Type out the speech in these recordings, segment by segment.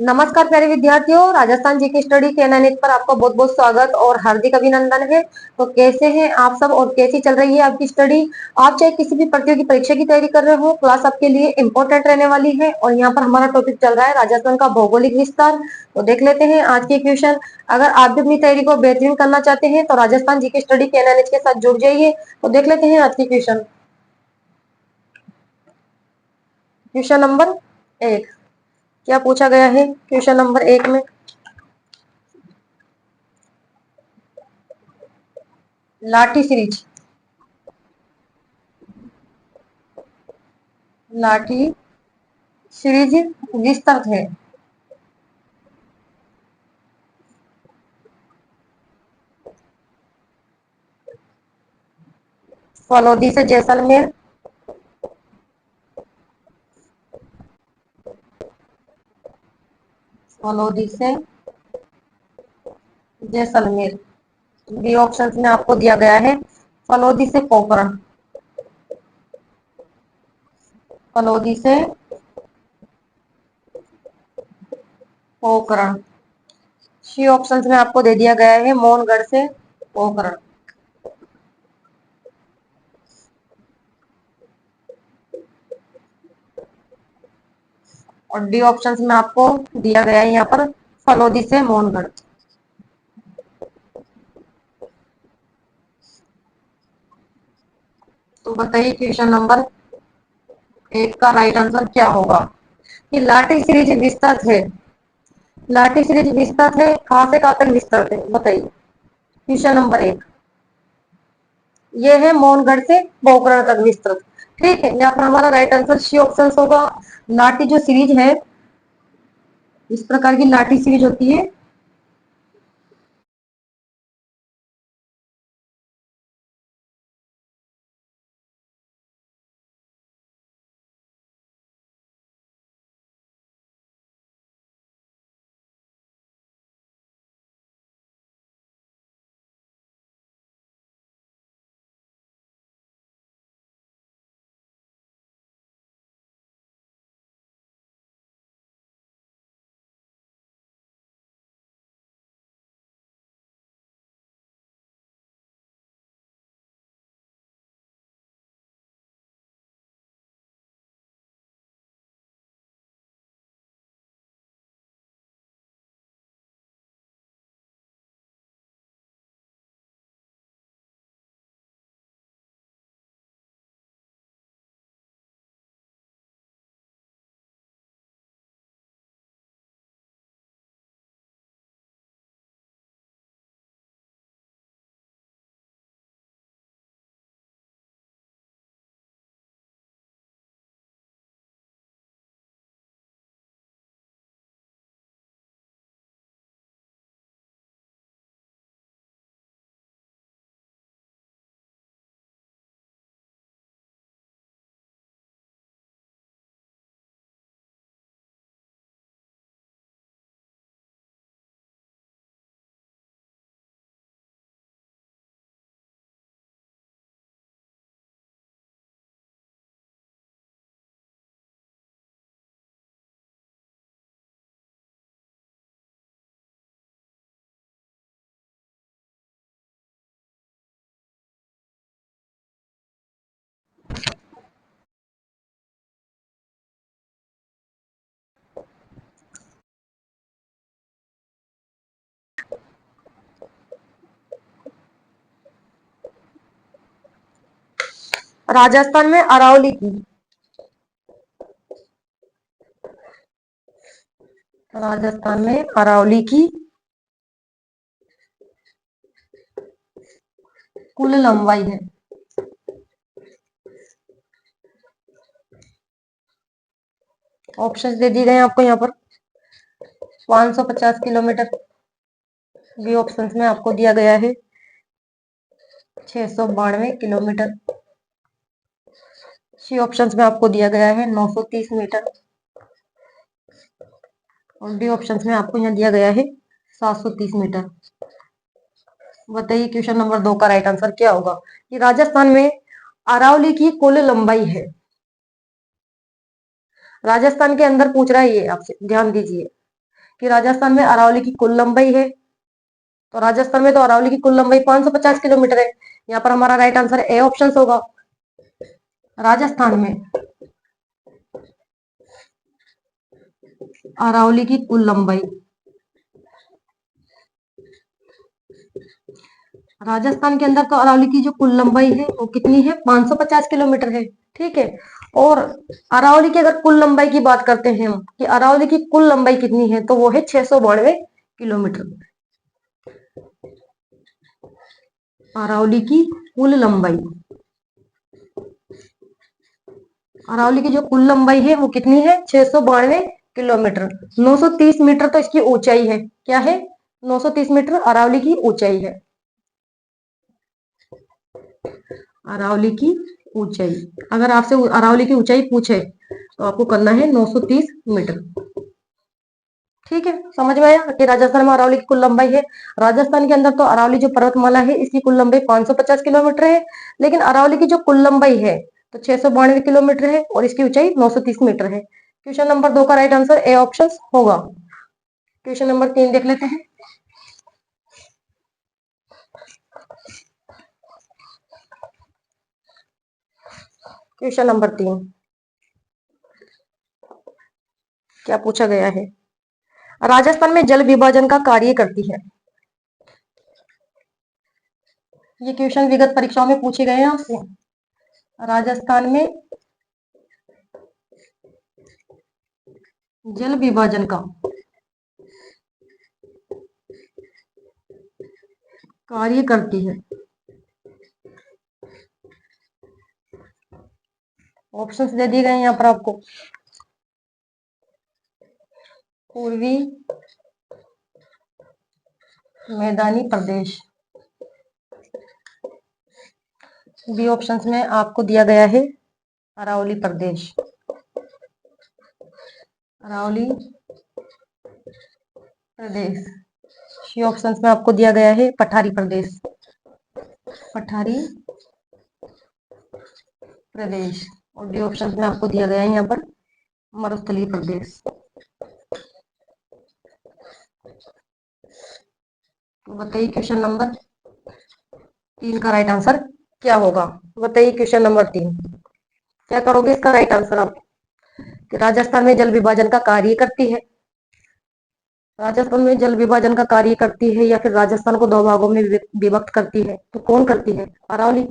नमस्कार प्यारे विद्यार्थियों, राजस्थान जीके स्टडी के एनएनएच पर आपका बहुत बहुत स्वागत और हार्दिक अभिनंदन है। तो कैसे हैं आप सब और कैसी चल रही है आपकी स्टडी। आप चाहे किसी भी प्रतियोगी परीक्षा की तैयारी कर रहे हो, क्लास आपके लिए इम्पोर्टेंट रहने वाली है। और यहाँ पर हमारा टॉपिक चल रहा है राजस्थान का भौगोलिक विस्तार। तो देख लेते हैं आज के क्वेश्चन। अगर आप भी अपनी तैयारी को बेहतरीन करना चाहते हैं तो राजस्थान जीके स्टडी के एनएनएच के साथ जुड़ जाइए। तो देख लेते हैं आज के क्वेश्चन। क्वेश्चन नंबर 1 क्या पूछा गया है। क्वेश्चन नंबर 1 में लाठी सीरीज लाठी सीरीज विस्तृत है। फलौदी से जैसलमेर, फलौदी से जैसलमेर। बी ऑप्शन में आपको दिया गया है फलौदी से पोखरण, फलौदी से पोखरण। सी ऑप्शन में आपको दे दिया गया है मोहनगढ़ से पोखरण। और डी ऑप्शन में आपको दिया गया है यहाँ पर फलौदी से मोहनगढ़। तो बताइए क्वेश्चन नंबर 1 का राइट आंसर क्या होगा। कि लाठी सीरीज विस्तृत है, लाठी सीरीज विस्तृत है, कहां से कहां तक विस्तृत है बताइए। क्वेश्चन नंबर 1 ये है मोहनगढ़ से पोखरण तक विस्तृत। ठीक है, यहाँ पर हमारा राइट आंसर सी ऑप्शन होगा। लाठी जो सीरीज है, इस प्रकार की लाठी सीरीज होती है। राजस्थान में अरावली की, राजस्थान में अरावली की कुल लंबाई है। ऑप्शन दे दिए गए आपको यहाँ पर 550 किलोमीटर। बी ऑप्शन में आपको दिया गया है 692 किलोमीटर। सी ऑप्शन में आपको दिया गया है 930 मीटर। और डी ऑप्शन में आपको यहाँ दिया गया है 730 मीटर। बताइए क्वेश्चन नंबर 2 का राइट आंसर क्या होगा। कि राजस्थान में अरावली की कुल लंबाई है। राजस्थान के अंदर पूछ रहा है ये आपसे, ध्यान दीजिए। कि राजस्थान में अरावली की कुल लंबाई है। तो राजस्थान में तो अरावली की कुल लंबाई 550 किलोमीटर है। यहाँ पर हमारा राइट आंसर ए ऑप्शन होगा। राजस्थान में अरावली की कुल लंबाई, राजस्थान के अंदर तो अरावली की जो कुल लंबाई है वो कितनी है, 550 किलोमीटर है। ठीक है। और अरावली की अगर कुल लंबाई की बात करते हैं हम कि अरावली की कुल लंबाई कितनी है, तो वो है 692 किलोमीटर। अरावली की कुल लंबाई, अरावली की जो कुल लंबाई है वो कितनी है, 692 किलोमीटर। 930 मीटर तो इसकी ऊंचाई है। क्या है, 930 मीटर अरावली की ऊंचाई है। अरावली की ऊंचाई, अगर आपसे अरावली की ऊंचाई पूछे तो आपको करना है 930 मीटर। ठीक है, समझ में आया कि राजस्थान में अरावली की कुल लंबाई है। राजस्थान के अंदर तो अरावली जो पर्वतमाला है इसकी कुल लंबाई 550 किलोमीटर है, लेकिन अरावली की जो कुल लंबाई है तो 692 किलोमीटर है और इसकी ऊंचाई 930 मीटर है। क्वेश्चन नंबर 2 का राइट आंसर ए ऑप्शन होगा। क्वेश्चन नंबर 3 देख लेते हैं। क्वेश्चन नंबर 3 क्या पूछा गया है, राजस्थान में जल विभाजन का कार्य करती है। ये क्वेश्चन विगत परीक्षाओं में पूछे गए हैं आपसे। राजस्थान में जल विभाजन का कार्य करती है। ऑप्शंस दे दिए गए हैं यहाँ पर आपको। पूर्वी मैदानी प्रदेश, बी ऑप्शंस में आपको दिया गया है अरावली प्रदेश, अरावली प्रदेश। सी ऑप्शंस में आपको दिया गया है पठारी प्रदेश, पठारी प्रदेश। और डी ऑप्शन में आपको दिया गया है यहाँ पर मरुस्थलीय प्रदेश। तो बताइए क्वेश्चन नंबर 3 का राइट आंसर क्या होगा। बताइए क्वेश्चन नंबर 3 क्या करोगे इसका राइट आंसर आप, कि राजस्थान में जल विभाजन का कार्य करती है। राजस्थान में जल विभाजन का कार्य करती है या फिर राजस्थान को 2 भागों में विभक्त करती है, तो कौन करती है, अरावली,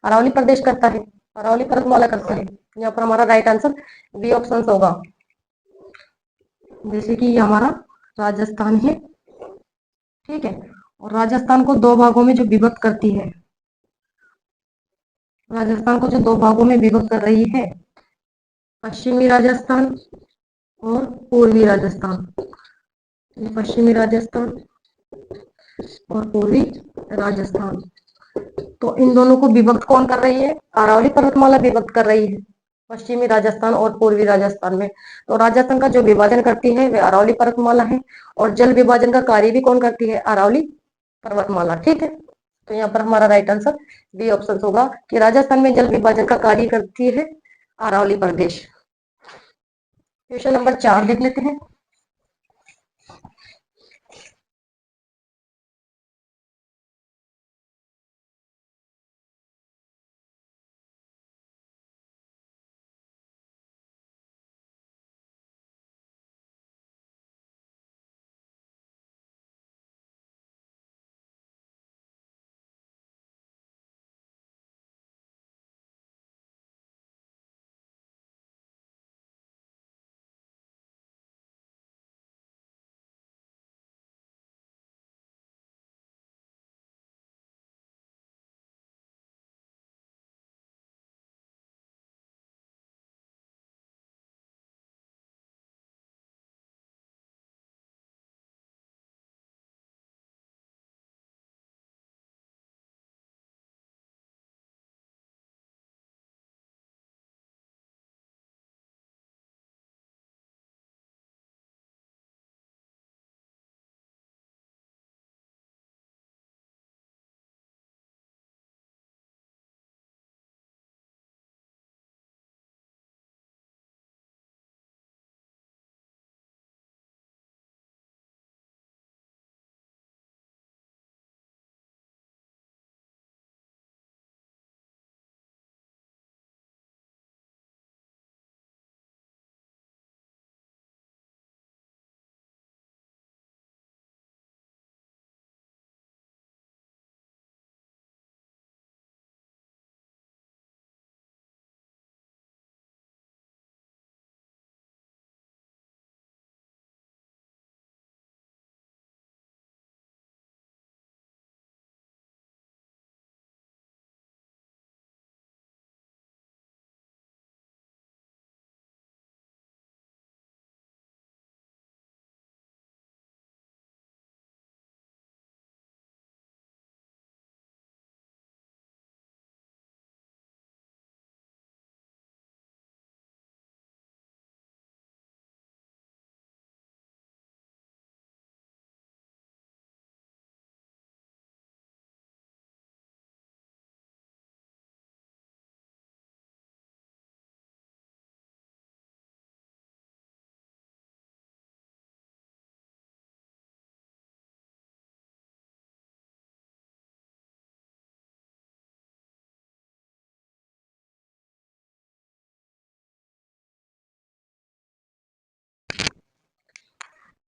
अरावली प्रदेश करता है, अरावली पर्वतमाला करता है। यहाँ पर हमारा राइट आंसर बी ऑप्शन होगा। जैसे कि ये हमारा राजस्थान है। ठीक है, और राजस्थान को 2 भागों में जो विभक्त करती है, राजस्थान को जो 2 भागों में विभक्त कर रही है, पश्चिमी राजस्थान और पूर्वी राजस्थान। पश्चिमी राजस्थान और पूर्वी राजस्थान, तो इन दोनों को विभक्त कौन कर रही है, अरावली पर्वतमाला विभक्त कर रही है पश्चिमी राजस्थान और पूर्वी राजस्थान में। तो राजस्थान का जो विभाजन करती है वह अरावली पर्वतमाला है, और जल विभाजन का कार्य भी कौन करती है, अरावली पर्वतमाला। ठीक है, तो यहाँ पर हमारा राइट आंसर बी ऑप्शन होगा कि राजस्थान में जल विभाजन का कार्य करती है अरावली प्रदेश। क्वेश्चन नंबर 4 देख लेते हैं।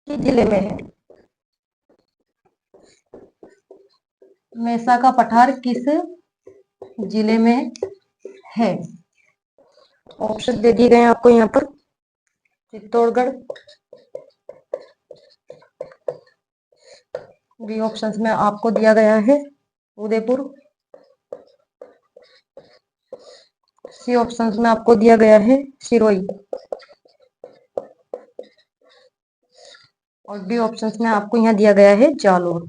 किस जिले में है? मेसा का पठार किस जिले में है? ऑप्शन दे दिए गए हैं आपको यहाँ पर। चित्तौड़गढ़, बी ऑप्शन में आपको दिया गया है उदयपुर, सी ऑप्शन में आपको दिया गया है सिरोही, और डी ऑप्शन में आपको यहाँ दिया गया है जालोर।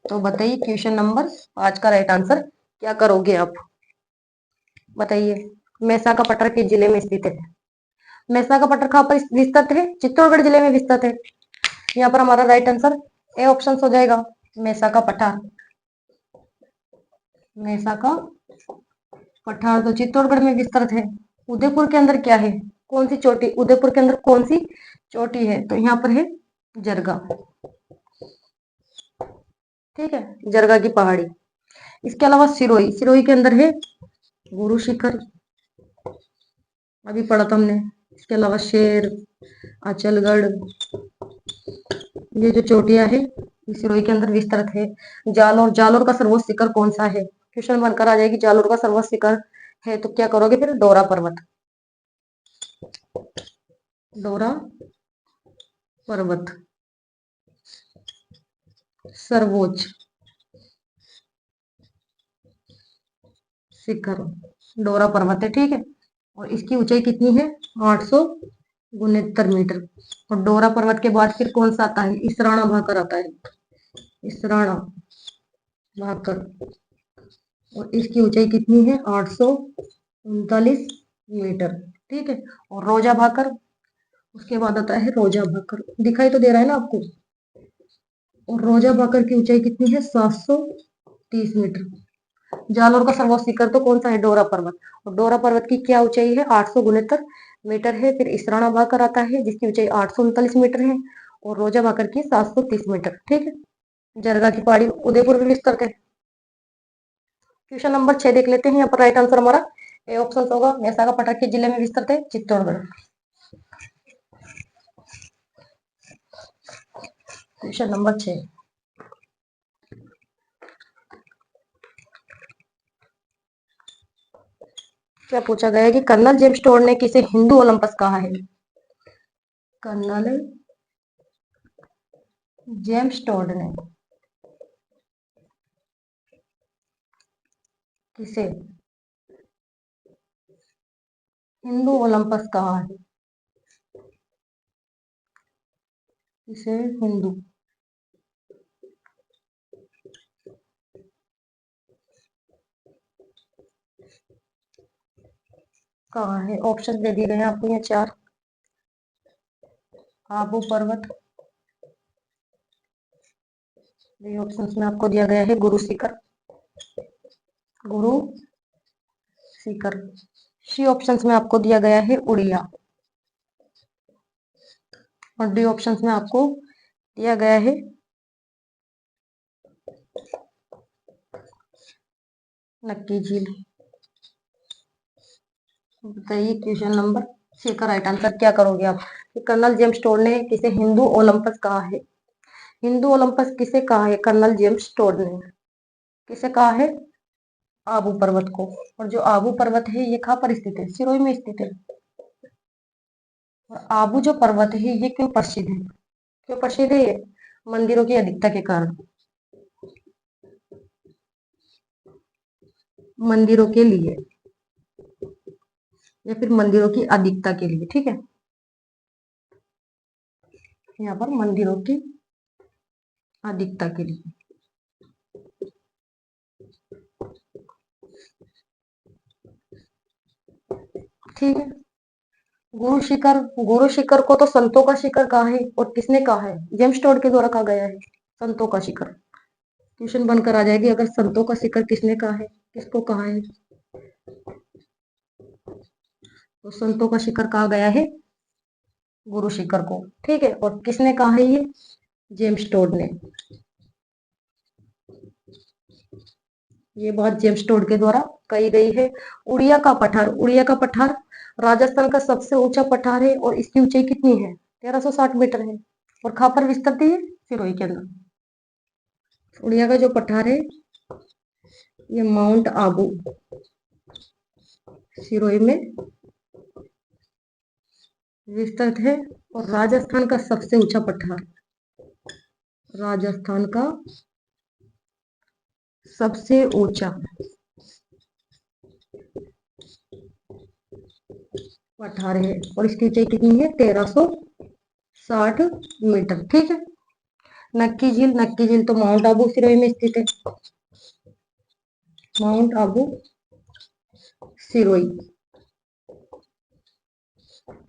तो बताइए क्वेश्चन नंबर 5 का राइट आंसर क्या करोगे आप? बताइए। मेसा का पठार किस जिले में स्थित है? मेसा का पठार कहाँ पर विस्तृत है? चित्तौड़गढ़ जिले में विस्तृत है। यहाँ पर हमारा राइट आंसर ए ऑप्शन हो जाएगा, मेसा का पठार। मेसा का पठार तो चित्तौड़गढ़ में विस्तृत है। उदयपुर के अंदर क्या है? कौन सी चोटी? उदयपुर के अंदर कौन सी चोटी है? तो यहाँ पर है जरगा। ठीक है, जरगा की पहाड़ी। इसके अलावा सिरोही, सिरोही के अंदर है गुरु शिखर, अभी पढ़ा था हमने। इसके अलावा शेर, अचलगढ़, ये जो चोटियां है सिरोही के अंदर विस्तृत है। जालोर, जालोर का सर्वोच्च शिखर कौन सा है? क्वेश्चन बनकर आ जाएगी, जालोर का सर्वोच्च शिखर है तो क्या करोगे फिर? डोरा पर्वत। डोरा पर्वत सर्वोच्च शिखर डोरा पर्वत है। ठीक है, और इसकी ऊंचाई कितनी है? 869 मीटर। और डोरा पर्वत के बाद फिर कौन सा आता है? इसराना भाकर आता है, इसराना भाकर, और इसकी ऊंचाई कितनी है? 839 मीटर। ठीक है, और रोजा भाकर, उसके बाद आता है रोजा भाकर, दिखाई तो दे रहा है ना आपको। और रोजा भाकर की ऊंचाई कितनी है? 730 मीटर। जालोर का सर्वोच्च शिखर तो कौन सा है? डोरा पर्वत। और डोरा पर्वत की क्या ऊंचाई है? 869 मीटर है। फिर इसराना भाकर आता है जिसकी ऊंचाई 839 मीटर है, और रोजा भाकर की 730 मीटर। ठीक है, जरगा की पहाड़ी उदयपुर में विस्तृत है। क्वेश्चन नंबर 6 देख लेते हैं। यहाँ पर राइट आंसर हमारा ए ऑप्शन होगा, मेसा का पठार किस जिले में विस्तृत है? चित्तौड़गढ़। क्वेश्चन नंबर 6, क्या पूछा गया है कि कर्नल जेम्स टोड ने किसे हिंदू ओलंपस कहा है? कर्नल जेम्स टोड ने किसे हिंदू ओलंपस कहा है? किसे हिंदू कहा है? ऑप्शन दे दिए गए हैं आपको यहाँ 4। आबू पर्वत, ये ऑप्शन में आपको दिया गया है गुरु शिखर, गुरु शिखर। सी ऑप्शन में आपको दिया गया है उड़िया, और डी ऑप्शन में आपको दिया गया है नक्की झील। बताइए क्वेश्चन नंबर 6 का राइट आंसर क्या करोगे आप? कर्नल जेम्स टोड ने किसे हिंदू ओलंपस कहा है? हिंदू ओलंपस किसे कहा है? कर्नल जेम्स टोड ने किसे कहा है? आबू पर्वत को। और जो आबू पर्वत है ये कहाँ पर स्थित है? सिरोही में स्थित है। और आबू जो पर्वत है ये क्यों प्रसिद्ध है? क्यों प्रसिद्ध है ये? मंदिरों की अधिकता के कारण, मंदिरों के लिए, या फिर मंदिरों की अधिकता के लिए। ठीक है, यहाँ पर मंदिरों की अधिकता के लिए। ठीक है, गुरु शिखर, गुरु शिखर को तो संतों का शिखर कहा है, और किसने कहा है? जेम्स टोड के द्वारा कहा गया है संतों का शिखर। क्वेश्चन बनकर आ जाएगी, अगर संतों का शिखर किसने कहा है, किसको कहा है? तो संतों का शिखर कहा गया है गुरु शिखर को। ठीक है, और किसने कहा है ये? जेम्स टोड ने। ये बात जेम्स टोड के द्वारा कही गई है। उड़िया का पठार, उड़िया का पठार राजस्थान का सबसे ऊंचा पठार है, और इसकी ऊंचाई कितनी है? 1360 मीटर है। और कहाँ पर विस्तृत है ये? सिरोही के अंदर। उड़िया का जो पठार है ये माउंट आबू सिरोही में विस्तृत है। और राजस्थान का सबसे ऊंचा पठार, राजस्थान का सबसे ऊंचा पठार है और इसकी ऊंचाई कितनी है? 1360 मीटर। ठीक है। नक्की झील तो माउंट आबू सिरोही में स्थित है। माउंट आबू सिरोही।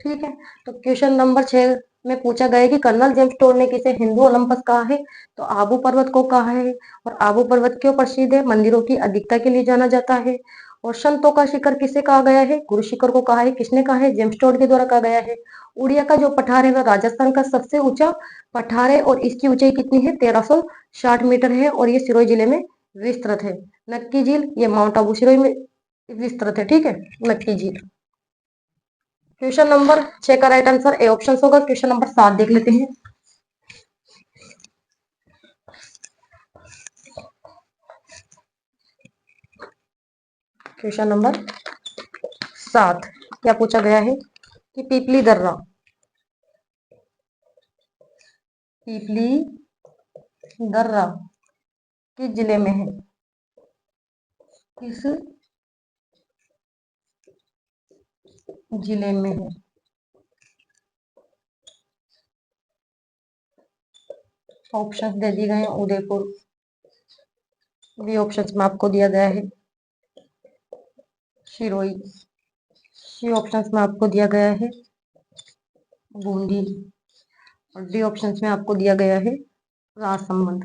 ठीक है। तो क्वेश्चन नंबर 6 में पूछा गया है कि कर्नल जेम्स टोड ने किसे हिंदू ओलंपस कहा है? तो आबू पर्वत को कहा है। और आबू पर्वत क्यों प्रसिद्ध है? मंदिरों की अधिकता के लिए जाना जाता है। और संतों का शिखर किसे कहा गया है? गुरु शिखर को कहा है। किसने कहा है? जेम्स टोड के द्वारा कहा गया है। उड़िया का जो पठार है वह राजस्थान का सबसे ऊंचा पठार है और इसकी ऊंचाई कितनी है? 1360 मीटर है और ये सिरोही जिले में विस्तृत है। नक्की झील ये माउंट आबू सिरोही में विस्तृत है। ठीक है, नक्की झील। क्वेश्चन नंबर 6 का राइट आंसर ए ऑप्शन होगा। क्वेश्चन नंबर 7 देख लेते हैं। क्वेश्चन नंबर 7 क्या पूछा गया है कि पीपली दर्रा, पीपली दर्रा किस जिले में है? किस जिले में है? ऑप्शन दे दिए गए हैं। उदयपुर, बी ऑप्शन में आपको दिया गया है सिरोही, सी ऑप्शन में आपको दिया गया है बूंदी और डी ऑप्शन में आपको दिया गया है राजसमंद।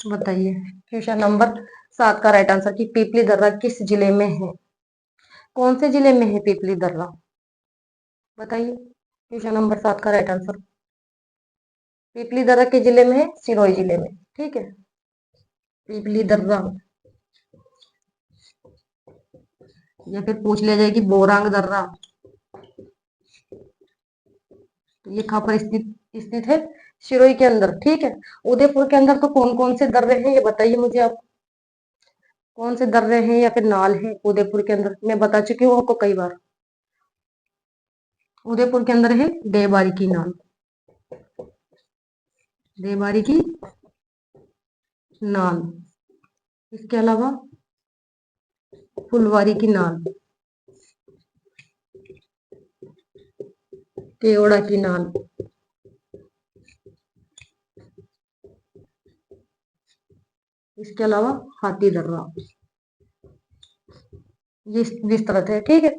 बताइए क्वेश्चन नंबर 7 का राइट आंसर कि पीपली दर्रा किस जिले में है? कौन से जिले में है पीपली दर्रा? बताइए क्वेश्चन नंबर 7 का राइट आंसर। पीपली दर्रा के जिले में है? सिरोही जिले में। ठीक है। पीपली दर्रा या फिर पूछ लिया जाए कि बोरांग दर्रा, तो ये कहाँ पर स्थित स्थित है? सिरोही के अंदर। ठीक है। उदयपुर के अंदर तो कौन कौन से दर्रे हैं ये बताइए मुझे आप। कौन से दर्रे हैं या फिर नाल है उदयपुर के अंदर? मैं बता चुकी हूँ आपको कई बार। उदयपुर के अंदर है देवबारी की नाल, देवबारी की नाल। इसके अलावा फुलवारी की नाल, केवड़ा की नाल, इसके अलावा हाथी दर्रा, ये विस्तृत है। ठीक है।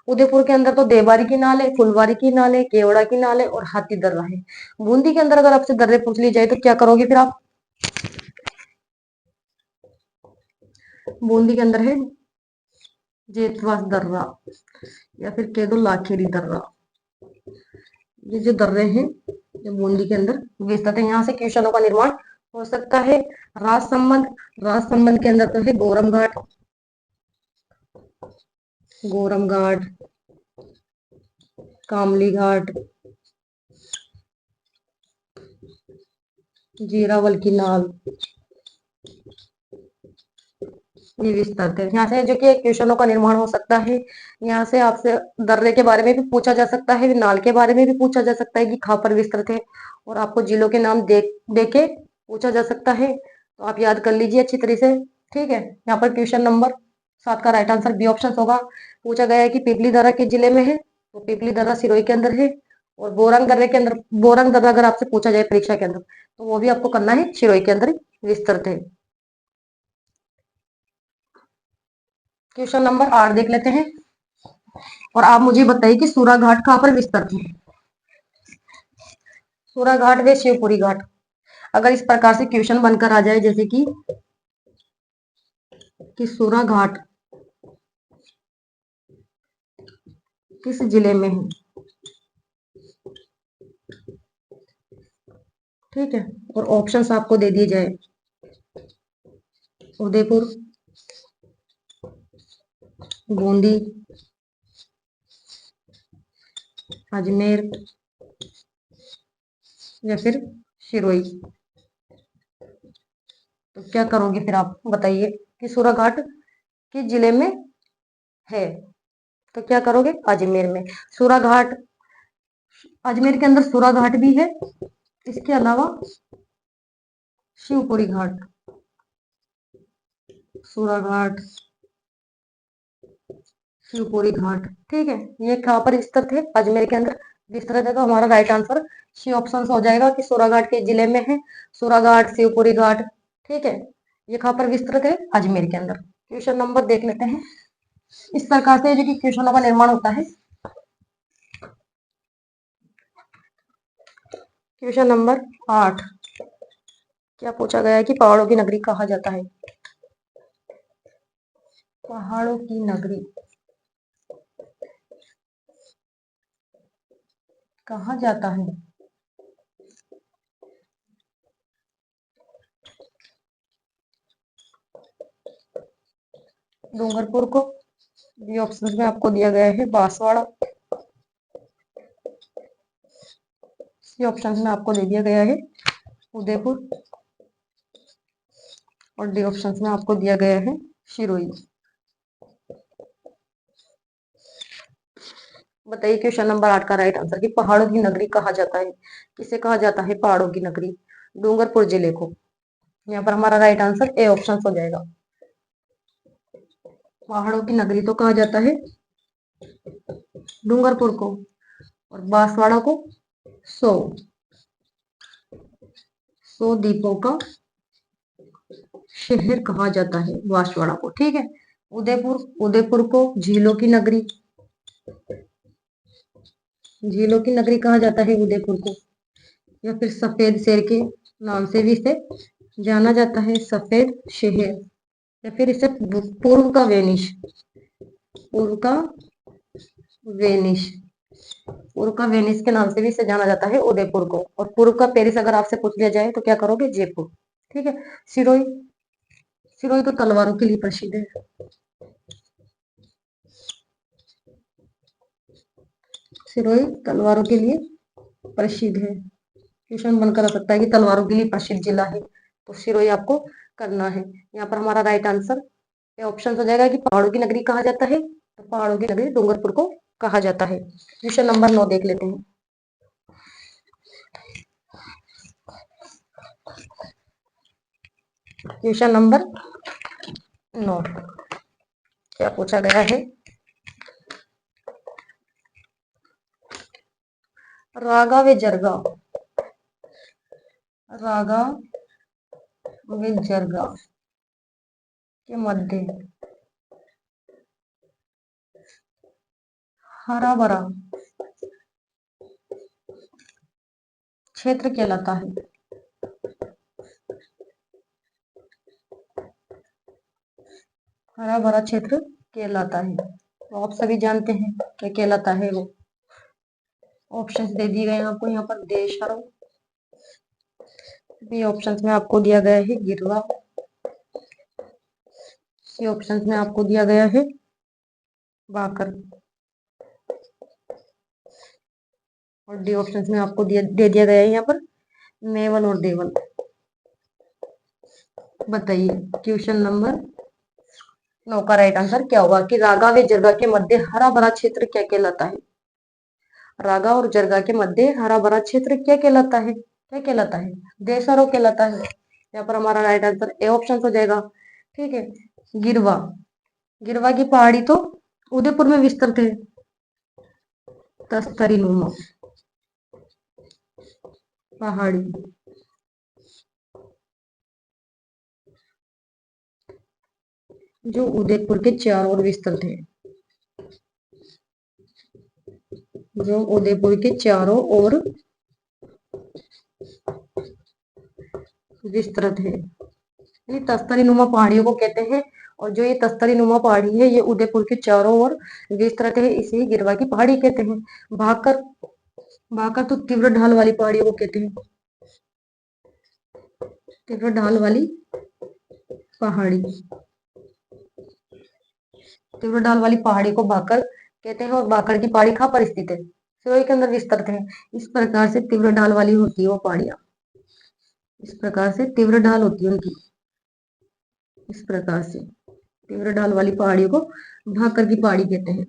उदयपुर के अंदर तो देवबारी की नाल है, फुलवारी की नाल है, केवड़ा की नाल है और हाथी दर्रा है। बूंदी के अंदर अगर आपसे दर्रे पूछ ली जाए तो क्या करोगे फिर आप? बूंदी के अंदर है जेतवास दर्रा या फिर कह दो लाखेरी दर्रा। ये जो दर्रे हैं ये बूंदी के अंदर विस्तृत है। यहाँ से क्वेश्चनों का निर्माण हो सकता है। राजसमंद, राजसमंद के अंदर तो है गोरम घाट, गोरम घाट, कामली घाट, जीरावल की नाल, ये विस्तृत है। यहाँ से जो कि क्वेश्चनों का निर्माण हो सकता है। यहाँ से आपसे दर्रे के बारे में भी पूछा जा सकता है, नाल के बारे में भी पूछा जा सकता है कि कहाँ पर विस्तृत है और आपको जिलों के नाम देके पूछा जा सकता है। तो आप याद कर लीजिए अच्छी तरह से। ठीक है। यहाँ पर क्वेश्चन नंबर 7 का राइट आंसर बी ऑप्शन होगा। पूछा गया है कि पीपली दर्रा किस जिले में है? तो पीपली दर्रा सिरोही के अंदर है। और बोरंग दर्रे के अंदर, बोरंग दर्रा अगर आपसे पूछा जाए परीक्षा के अंदर तो वो भी आपको करना है, सिरोही के अंदर विस्तृत है। क्वेश्चन नंबर 8 देख लेते हैं और आप मुझे बताइए कि सूरा घाट कहाँ पर विस्तृत है? सूरा घाट व शिवपुरी घाट। अगर इस प्रकार से क्वेश्चन बनकर आ जाए जैसे कि सूरा घाट किस जिले में है? ठीक है। और ऑप्शंस आपको दे दिए जाए उदयपुर, बूंदी, अजमेर या फिर सिरोही। तो क्या करोगे फिर आप बताइए कि सूराघाट किस जिले में है। तो क्या करोगे, अजमेर में। सूराघाट, अजमेर के अंदर सूराघाट भी है, इसके अलावा शिवपुरी घाट। सूराघाट, शिवपुरी घाट, ठीक है। ये कहाँ पर स्थित है, अजमेर के अंदर विस्तृत है। तो हमारा राइट आंसर सी ऑप्शन हो जाएगा कि सूराघाट के जिले में है। सूराघाट, शिवपुरी घाट, ठीक है। ये कहाँ पर विस्तृत है, अजमेर के अंदर। क्वेश्चन नंबर देख लेते हैं। इस प्रकार से जो कि क्वेश्चनों का निर्माण होता है। क्वेश्चन नंबर 8, क्या पूछा गया है कि पहाड़ों की नगरी कहा जाता है। पहाड़ों की नगरी कहा जाता है। डूंगरपुर को। ये ऑप्शन में आपको दिया गया है बांसवाड़ा। सी ऑप्शन में आपको दे दिया गया है उदयपुर। और डी ऑप्शन में आपको दिया गया है सिरोही। बताइए क्वेश्चन नंबर 8 का राइट आंसर कि पहाड़ों की नगरी कहा जाता है। किसे कहा जाता है पहाड़ों की नगरी, डूंगरपुर जिले को। यहाँ पर हमारा राइट आंसर ए ऑप्शन हो जाएगा। पहाड़ों की नगरी तो कहा जाता है डूंगरपुर को, और बांसवाड़ा को 100 द्वीपों का शहर कहा जाता है बांसवाड़ा को, ठीक है। उदयपुर, उदयपुर को झीलों की नगरी, झीलों की नगरी कहा जाता है उदयपुर को। या फिर सफेद शहर के नाम से भी इसे जाना जाता है, सफेद शहर। या फिर इसे पूर्व का वेनिस, पूर्व का वेनिस, पूर्व का वेनिस के नाम से भी इसे जाना जाता है उदयपुर को। और पूर्व का पेरिस अगर आपसे पूछ लिया जाए तो क्या करोगे, जयपुर, ठीक है। सिरोही, सिरोही तो तलवारों के लिए प्रसिद्ध है। सिरोही तलवारों के लिए प्रसिद्ध है। क्वेश्चन बनकर आ सकता है कि तलवारों के लिए प्रसिद्ध जिला है, तो सिरोही आपको करना है। यहाँ पर हमारा राइट आंसर ये ऑप्शन हो जाएगा कि पहाड़ों की नगरी कहा जाता है। तो पहाड़ों की नगरी डूंगरपुर को कहा जाता है। क्वेश्चन नंबर 9 देख लेते हैं। क्वेश्चन नंबर 9 क्या पूछा गया है, रागा व जरगा, रागा व जरगा के मध्य हरा भरा क्षेत्र कहलाता है। हरा भरा क्षेत्र कहलाता है। तो आप सभी जानते हैं क्या कहलाता है वो। ऑप्शंस दे दिए गए हैं आपको यहाँ पर, देशहरों। बी ऑप्शंस में आपको दिया गया है गिरवा। सी ऑप्शंस में आपको दिया गया है बाकर। और डी ऑप्शंस में आपको दे दिया गया है यहाँ पर मेवल और देवल। बताइए क्वेश्चन नंबर 9 का राइट आंसर क्या होगा कि रागा व जरगा के मध्य हरा भरा क्षेत्र क्या कहलाता है। रागा और जरगा के मध्य हरा भरा क्षेत्र क्या कहलाता है, क्या कहलाता है, देशहरों कहलाता है। यहाँ पर हमारा राइट आंसर ए ऑप्शन हो जाएगा, ठीक है। गिरवा, गिरवा की पहाड़ी तो उदयपुर में विस्तृत है, तस्तरी नुमा पहाड़ी, जो उदयपुर के चारों ओर विस्तृत है, जो उदयपुर के चारों ओर विस्तृत है। ये तस्तरी नुमा पहाड़ियों को कहते हैं। और जो ये तस्तरी नुमा पहाड़ी है ये उदयपुर के चारों ओर विस्तृत है, इसे गिरवा की पहाड़ी कहते हैं। भाकर, भाकर तो तीव्र ढाल वाली पहाड़ियों को कहते हैं, तीव्र ढाल वाली पहाड़ी, तीव्र ढाल वाली पहाड़ी को भाकर कहते हैं। और भाकर की पहाड़ी कहाँ पर स्थित है, सिरोही के अंदर विस्तृत है। इस प्रकार से तीव्र ढाल वाली होती है वो पहाड़ियां, इस प्रकार से तीव्र ढाल होती है उनकी, इस प्रकार से तीव्र ढाल वाली पहाड़ियों को भाकर की पहाड़ी कहते हैं।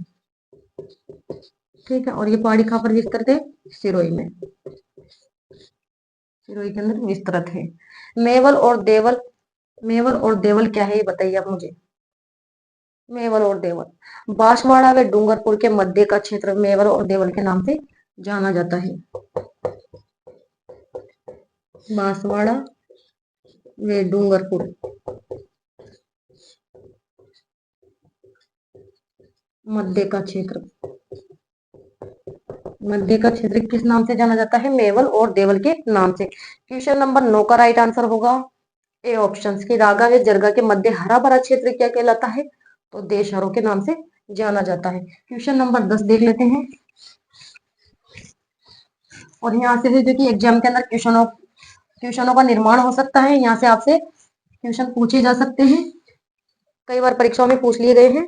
ठीक है, और ये पहाड़ी कहाँ पर विस्तृत है? सिरोही में, सिरोही के अंदर विस्तृत है। मेवल और देवल, मेवल और देवल क्या है ये बताइए आप मुझे। मेवल और देवल, बांसवाड़ा व डूंगरपुर के मध्य का क्षेत्र मेवल और देवल के नाम से जाना जाता है। बांसवाड़ा व डूंगरपुर, मध्य का क्षेत्र, मध्य का क्षेत्र किस नाम से जाना जाता है? मेवल और देवल के नाम से। क्वेश्चन नंबर 9 का राइट आंसर होगा ए ऑप्शन की रागा व जरगा के मध्य हरा भरा क्षेत्र क्या कहलाता है? तो देशहरों के नाम से जाना जाता है। क्वेश्चन नंबर 10 देख लेते हैं, और यहाँ से जो कि एग्जाम के अंदर क्वेश्चनों का निर्माण हो सकता है, यहाँ से आपसे क्वेश्चन पूछे जा सकते हैं, कई बार परीक्षाओं में पूछ लिए गए हैं।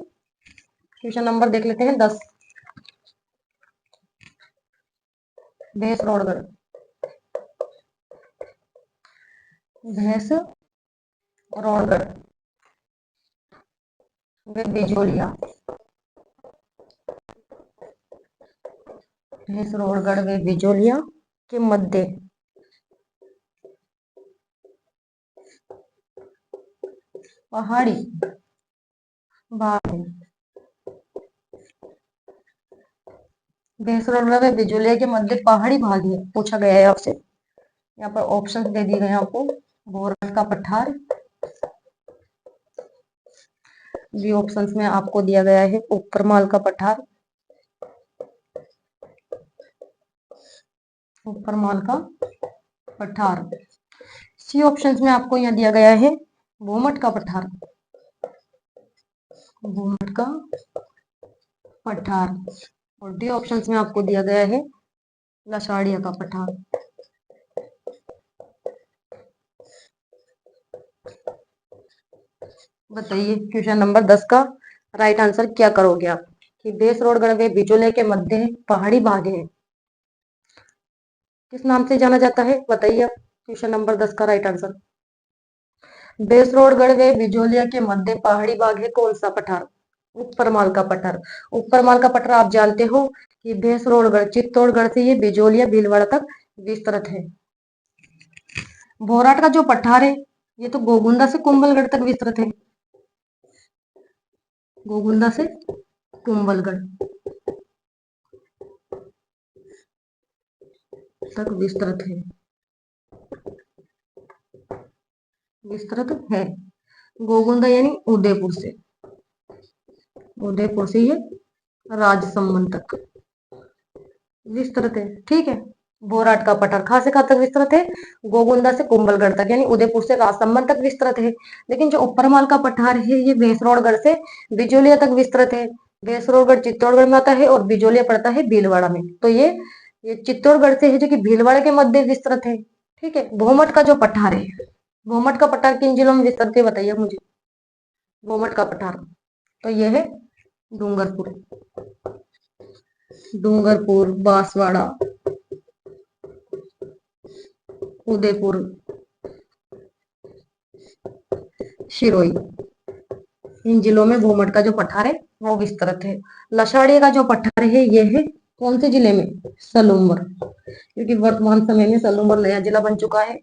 क्वेश्चन नंबर देख लेते हैं 10, भैंसरोडगढ़, भैंसरोडगढ़ व बिजोलिया, भैंसरोडगढ़ व बिजोलिया के मध्य पहाड़ी भाग है। भैंसरोडगढ़ व बिजोलिया के मध्य पहाड़ी भाग है, पूछा गया है आपसे। यहाँ पर ऑप्शन दे दिए गए आपको, भोरट का पठार, बी ऑप्शंस में आपको दिया गया है ऊपरमाल का पठार, ऊपरमाल का पठार, सी ऑप्शंस में आपको यहाँ दिया गया है भूमट का पठार, भूमट का पठार, और डी ऑप्शंस में आपको दिया गया है लसाड़िया का पठार। बताइए क्वेश्चन नंबर 10 का राइट आंसर क्या करोगे आप, कि भैंसरोडगढ़ व बिजोलिया के मध्य पहाड़ी भाग है, किस नाम से जाना जाता है? बताइए आप क्वेश्चन नंबर 10 का राइट आंसर। भैंसरोडगढ़ व बिजोलिया के मध्य पहाड़ी भाग है कौन सा पठार? ऊपरमाल का पठार। ऊपरमाल का पठार आप जानते हो कि भैंसरोडगढ़ चित्तौड़गढ़ से ये बिजोलिया भीलवाड़ा तक विस्तृत है। भोराट का जो पठार है ये तो गोगुंदा से कुंभलगढ़ तक विस्तृत है, गोगुंदा से कुंभलगढ़ तक विस्तृत है, विस्तृत है। गोगुंदा यानी उदयपुर से, उदयपुर से ये राजसमंद तक विस्तृत है। ठीक है, बोराट का पठार कहां से कहां तक विस्तृत है? गोगुंदा से कुंभलगढ़ तक, यानी उदयपुर से राजसमंद तक विस्तृत है। लेकिन जो ऊपरमाल का पठार है ये भैंसरोडगढ़ से बिजोलिया तक विस्तृत है। भैंसरोडगढ़ चित्तौड़गढ़ में आता है और बिजोलिया पड़ता है भीलवाड़ा में, तो ये चित्तौड़गढ़ से है जो कि भीलवाड़ा के मध्य विस्तृत है। ठीक है, भोमट का जो पठार है, भोमट का पठार किन जिलों में विस्तृत है बताइए मुझे। भोमट का पठार तो यह है डूंगरपुर, डूंगरपुर, बांसवाड़ा, उदयपुर, सिरोही, इन जिलों में भोमट का जो पठार है वो विस्तृत है। लसाड़िया का जो पठार है ये है कौन से जिले में? सलूम्बर, क्योंकि वर्तमान समय में सलूम्बर नया जिला बन चुका है।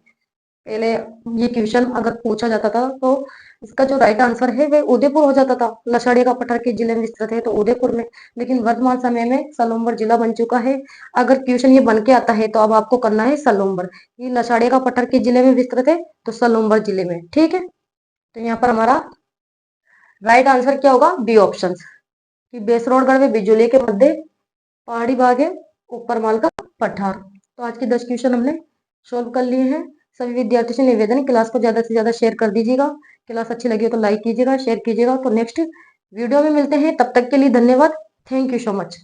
पहले ये क्वेश्चन अगर पूछा जाता था तो इसका जो राइट आंसर है वह उदयपुर हो जाता था। लसाड़िया का पठार किस जिले में विस्तृत है? तो उदयपुर में। लेकिन वर्तमान समय में सलूम्बर जिला बन चुका है। अगर क्वेश्चन ये बन के आता है तो अब आपको करना है सलूम्बर, ये लसाड़िया का पठार किस जिले में विस्तृत है? तो सलूम्बर जिले में। ठीक है, तो यहाँ पर हमारा राइट आंसर क्या होगा? बी ऑप्शन, कि भैंसरोडगढ़ में बिजोलिया के मध्य पहाड़ी भाग है ऊपरमाल का पठार। तो आज के 10 क्वेश्चन हमने सोल्व कर लिए हैं। सभी विद्यार्थियों से निवेदन है क्लास को ज्यादा से ज्यादा शेयर कर दीजिएगा। क्लास अच्छी लगी हो तो लाइक कीजिएगा, शेयर कीजिएगा। तो नेक्स्ट वीडियो में मिलते हैं, तब तक के लिए धन्यवाद। Thank you so much.